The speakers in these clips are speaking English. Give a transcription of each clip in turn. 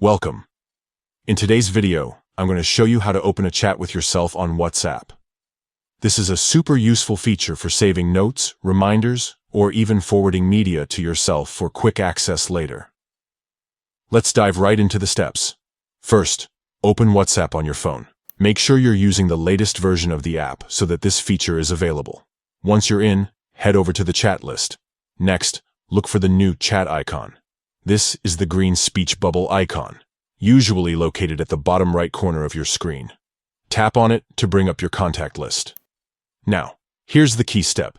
Welcome. In today's video, I'm going to show you how to open a chat with yourself on WhatsApp. This is a super useful feature for saving notes, reminders, or even forwarding media to yourself for quick access later. Let's dive right into the steps. First, open WhatsApp on your phone. Make sure you're using the latest version of the app so that this feature is available. Once you're in, head over to the chat list. Next, look for the new chat icon. This is the green speech bubble icon, usually located at the bottom right corner of your screen. Tap on it to bring up your contact list. Now, here's the key step.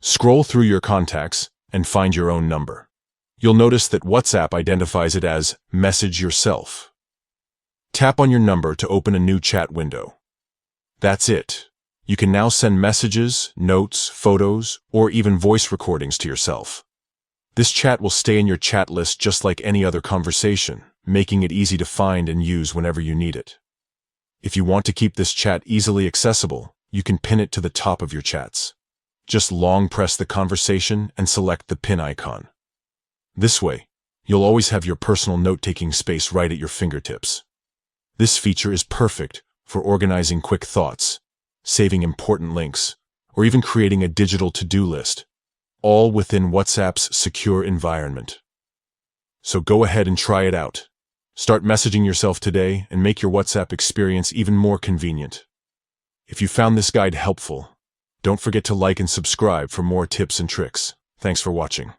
Scroll through your contacts and find your own number. You'll notice that WhatsApp identifies it as Message Yourself. Tap on your number to open a new chat window. That's it. You can now send messages, notes, photos, or even voice recordings to yourself. This chat will stay in your chat list just like any other conversation, making it easy to find and use whenever you need it. If you want to keep this chat easily accessible, you can pin it to the top of your chats. Just long press the conversation and select the pin icon. This way, you'll always have your personal note-taking space right at your fingertips. This feature is perfect for organizing quick thoughts, saving important links, or even creating a digital to-do list, all within WhatsApp's secure environment. So go ahead and try it out. Start messaging yourself today and make your WhatsApp experience even more convenient. If you found this guide helpful, don't forget to like and subscribe for more tips and tricks. Thanks for watching.